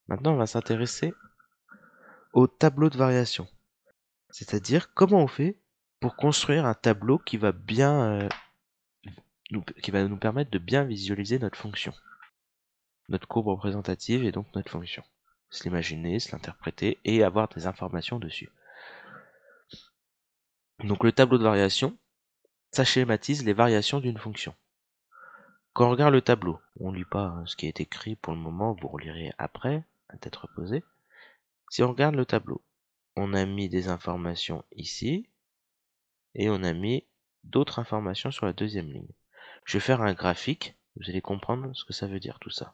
Maintenant, on va s'intéresser au tableau de variation. C'est-à-dire comment on fait pour construire un tableau qui va nous permettre de bien visualiser notre fonction, notre courbe représentative et donc notre fonction. Se l'imaginer, se l'interpréter et avoir des informations dessus. Donc le tableau de variation, ça schématise les variations d'une fonction. Quand on regarde le tableau, on ne lit pas ce qui est écrit pour le moment, vous relirez après, à tête reposée. Si on regarde le tableau, on a mis des informations ici, et on a mis d'autres informations sur la deuxième ligne. Je vais faire un graphique, vous allez comprendre ce que ça veut dire tout ça.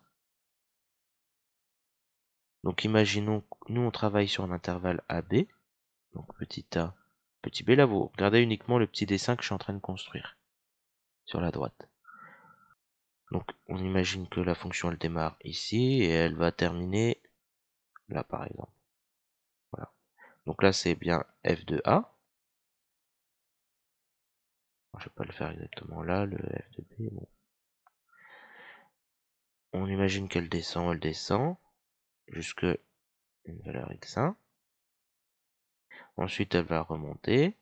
Donc imaginons que nous on travaille sur un intervalle AB, donc petit a, petit b, là vous regardez uniquement le petit dessin que je suis en train de construire, sur la droite. Donc on imagine que la fonction elle démarre ici, et elle va terminer là par exemple. Voilà. Donc là c'est bien f de a. Je vais pas le faire exactement là, le f de b, bon. On imagine qu'elle descend, jusque une valeur x1. Ensuite, elle va remonter.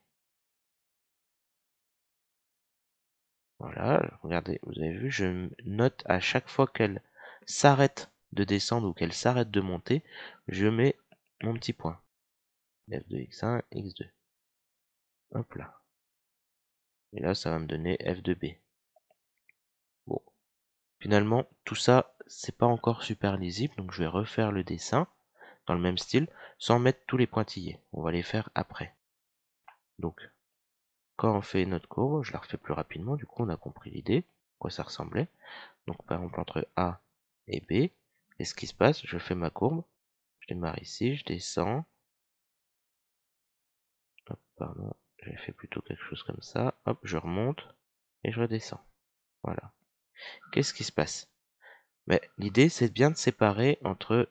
Voilà, regardez, vous avez vu, je note à chaque fois qu'elle s'arrête de descendre ou qu'elle s'arrête de monter, je mets mon petit point. f de x1, x2. Hop là. Et là, ça va me donner f de b. Bon. Finalement, tout ça, c'est pas encore super lisible, donc je vais refaire le dessin dans le même style, sans mettre tous les pointillés. On va les faire après. Donc, quand on fait notre courbe, je la refais plus rapidement, du coup on a compris l'idée, à quoi ça ressemblait. Donc par exemple entre A et B, et ce qui se passe, je fais ma courbe, je démarre ici, je descends, hop, pardon, j'ai fait plutôt quelque chose comme ça, hop, je remonte, et je redescends. Voilà. Qu'est-ce qui se passe? Mais l'idée c'est bien de séparer entre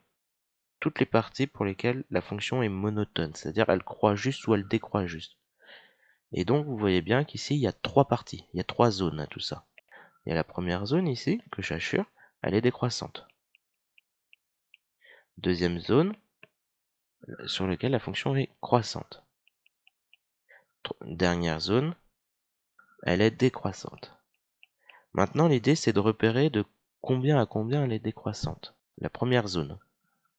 toutes les parties pour lesquelles la fonction est monotone, c'est-à-dire elle croît juste ou elle décroît juste. Et donc vous voyez bien qu'ici il y a trois parties, il y a trois zones à tout ça. Il y a la première zone ici, que j'assure, elle est décroissante. Deuxième zone, sur laquelle la fonction est croissante. Dernière zone, elle est décroissante. Maintenant, l'idée, c'est de repérer de combien à combien elle est décroissante. La première zone.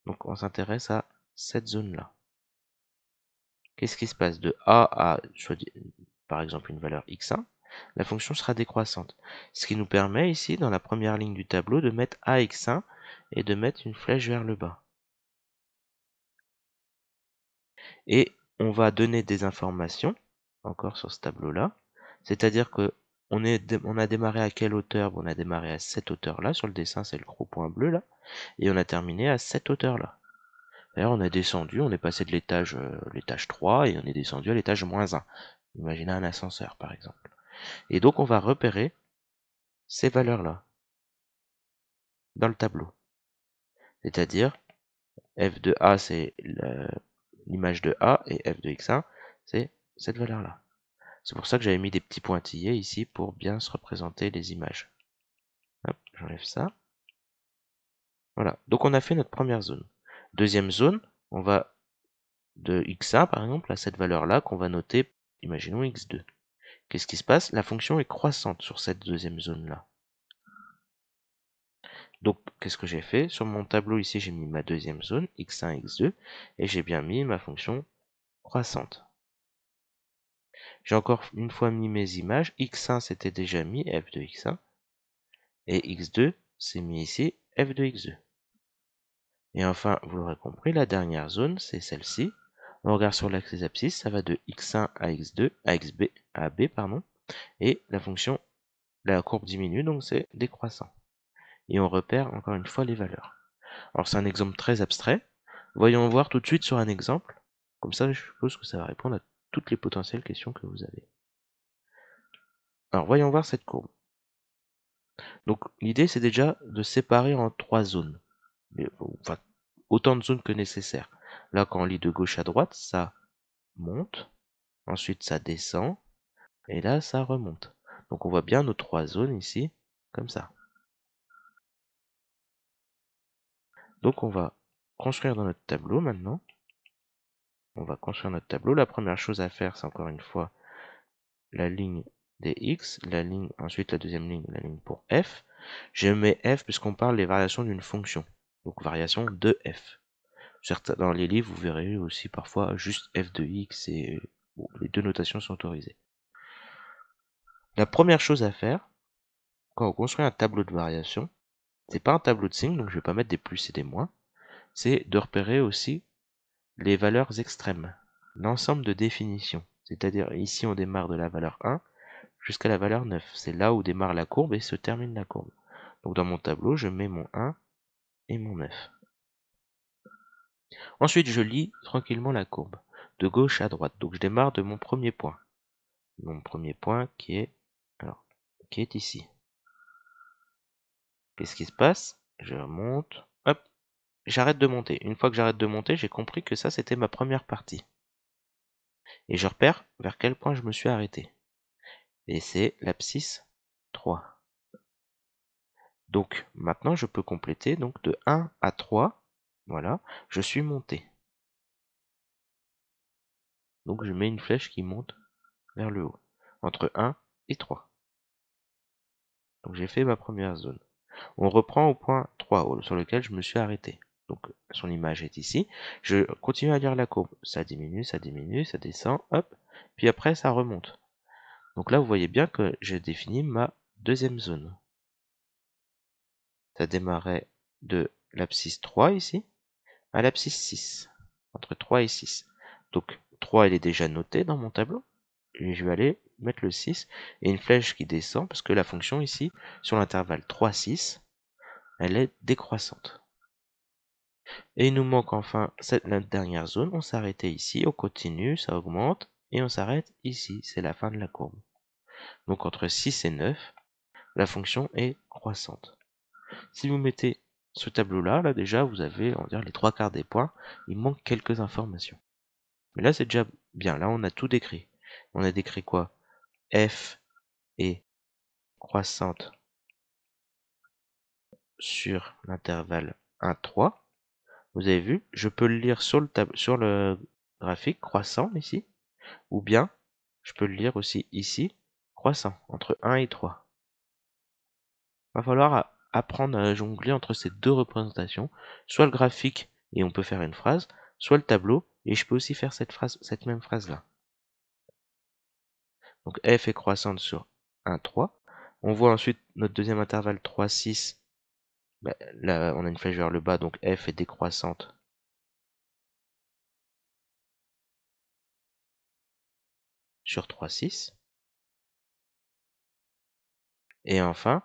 Donc, on s'intéresse à cette zone-là. Qu'est-ce qui se passe? De A à, par exemple, une valeur x1, la fonction sera décroissante. Ce qui nous permet ici, dans la première ligne du tableau, de mettre ax1 et de mettre une flèche vers le bas. Et on va donner des informations, encore sur ce tableau-là, c'est-à-dire que on a démarré à quelle hauteur? On a démarré à cette hauteur-là, sur le dessin c'est le gros point bleu là, et on a terminé à cette hauteur-là. D'ailleurs on a descendu, on est passé de l'étage 3 et on est descendu à l'étage -1. Imaginez un ascenseur par exemple. Et donc on va repérer ces valeurs-là dans le tableau. C'est-à-dire f de a c'est l'image de a et f de x1 c'est cette valeur-là. C'est pour ça que j'avais mis des petits pointillés ici pour bien se représenter les images. Hop, j'enlève ça. Voilà, donc on a fait notre première zone. Deuxième zone, on va de x1 par exemple à cette valeur-là qu'on va noter, imaginons x2. Qu'est-ce qui se passe? La fonction est croissante sur cette deuxième zone-là. Donc, qu'est-ce que j'ai fait? Sur mon tableau ici, j'ai mis ma deuxième zone, x1, x2, et j'ai bien mis ma fonction croissante. J'ai encore une fois mis mes images. x1 c'était déjà mis, f de x1, et x2 c'est mis ici, f de x2. Et enfin, vous l'aurez compris, la dernière zone, c'est celle-ci. On regarde sur l'axe des abscisses, ça va de x1 à x2, à xb, à b, pardon, et la courbe diminue, donc c'est décroissant. Et on repère encore une fois les valeurs. Alors c'est un exemple très abstrait. Voyons voir tout de suite sur un exemple. Comme ça, je suppose que ça va répondre à toutes les potentielles questions que vous avez. Alors voyons voir cette courbe. Donc l'idée c'est déjà de séparer en trois zones. Enfin, autant de zones que nécessaire. Là, quand on lit de gauche à droite, ça monte, ensuite ça descend, et là ça remonte. Donc on voit bien nos trois zones ici, comme ça. Donc on va construire dans notre tableau maintenant. On va construire notre tableau. La première chose à faire, c'est encore une fois la ligne des x, ensuite la deuxième ligne, la ligne pour f. Je mets f puisqu'on parle des variations d'une fonction, donc variation de f. Dans les livres, vous verrez aussi parfois juste f de x et bon, les deux notations sont autorisées. La première chose à faire, quand on construit un tableau de variation, c'est pas un tableau de signes, donc je vais pas mettre des plus et des moins, c'est de repérer aussi les valeurs extrêmes, l'ensemble de définitions. C'est-à-dire ici on démarre de la valeur 1 jusqu'à la valeur 9. C'est là où démarre la courbe et se termine la courbe. Donc dans mon tableau, je mets mon 1 et mon 9. Ensuite, je lis tranquillement la courbe, de gauche à droite. Donc je démarre de mon premier point. Mon premier point qui est ici. Qu'est-ce qui se passe? Je remonte, hop, j'arrête de monter. Une fois que j'arrête de monter, j'ai compris que ça c'était ma première partie. Et je repère vers quel point je me suis arrêté. Et c'est l'abscisse 3. Donc maintenant je peux compléter, donc de 1 à 3, voilà, je suis monté. Donc je mets une flèche qui monte vers le haut, entre 1 et 3. Donc j'ai fait ma première zone. On reprend au point 3 sur lequel je me suis arrêté. Donc son image est ici. Je continue à lire la courbe. Ça diminue, ça diminue, ça descend, hop. Puis après ça remonte. Donc là vous voyez bien que j'ai défini ma deuxième zone. Ça démarrait de l'abscisse 3 ici à l'abscisse 6. Entre 3 et 6. Donc 3 il est déjà noté dans mon tableau. Et je vais aller mettre le 6 et une flèche qui descend parce que la fonction ici, sur l'intervalle 3, 6, elle est décroissante. Et il nous manque enfin la dernière zone, on s'arrêtait ici, on continue, ça augmente, et on s'arrête ici, c'est la fin de la courbe. Donc entre 6 et 9, la fonction est croissante. Si vous mettez ce tableau-là, là déjà vous avez, on va dire, les 3/4 des points, il manque quelques informations. Mais là c'est déjà bien, là on a tout décrit. On a décrit quoi? F est croissante sur l'intervalle 1, 3. Vous avez vu, je peux le lire sur le graphique croissant ici, ou bien je peux le lire aussi ici, croissant, entre 1 et 3. Il va falloir apprendre à jongler entre ces deux représentations, soit le graphique et on peut faire une phrase, soit le tableau et je peux aussi faire cette même phrase-là. Donc f est croissante sur 1, 3. On voit ensuite notre deuxième intervalle 3, 6. Là, on a une flèche vers le bas, donc f est décroissante sur 3, 6. Et enfin,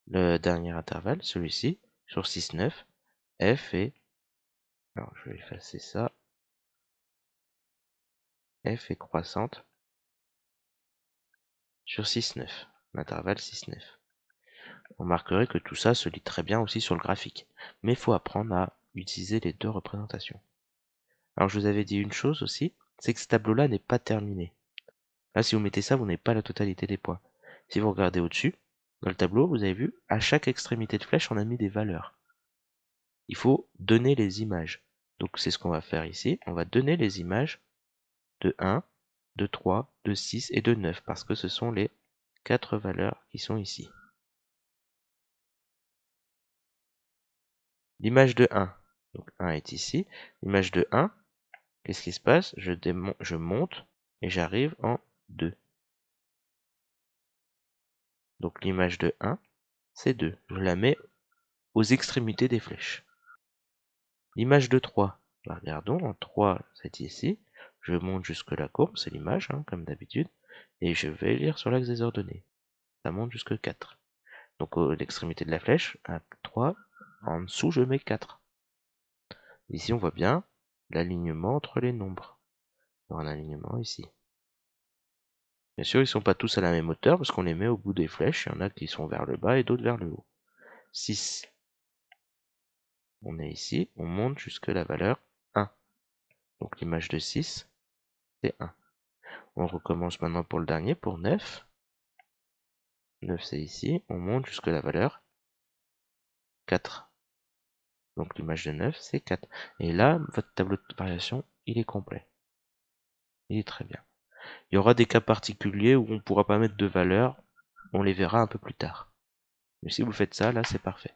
le dernier intervalle, celui-ci, sur 6, 9, f est... Alors, je vais effacer ça. F est croissante sur 6, 9. L'intervalle 6, 9. On remarquerez que tout ça se lit très bien aussi sur le graphique. Mais il faut apprendre à utiliser les deux représentations. Alors, je vous avais dit une chose aussi, c'est que ce tableau-là n'est pas terminé. Là, si vous mettez ça, vous n'avez pas la totalité des points. Si vous regardez au-dessus, dans le tableau, vous avez vu, à chaque extrémité de flèche, on a mis des valeurs. Il faut donner les images. Donc c'est ce qu'on va faire ici. On va donner les images de 1, de 3, de 6 et de 9 parce que ce sont les 4 valeurs qui sont ici. L'image de 1, donc 1 est ici. L'image de 1, qu'est-ce qui se passe? Je monte et j'arrive en 2. Donc l'image de 1, c'est 2. Je la mets aux extrémités des flèches. L'image de 3, regardons, en 3 c'est ici. Je monte jusque la courbe, c'est l'image, hein, comme d'habitude, et je vais lire sur l'axe des ordonnées. Ça monte jusque 4. Donc à l'extrémité de la flèche, à 3, en dessous je mets 4. Ici on voit bien l'alignement entre les nombres. Il y aura un alignement ici. Bien sûr, ils ne sont pas tous à la même hauteur parce qu'on les met au bout des flèches. Il y en a qui sont vers le bas et d'autres vers le haut. 6. On est ici, on monte jusque la valeur 1. Donc l'image de 6, c'est 1. On recommence maintenant pour le dernier, pour 9. 9 c'est ici, on monte jusque la valeur 4. Donc l'image de 9, c'est 4. Et là, votre tableau de variation, il est complet. Il est très bien. Il y aura des cas particuliers où on ne pourra pas mettre de valeur. On les verra un peu plus tard. Mais si vous faites ça, là, c'est parfait.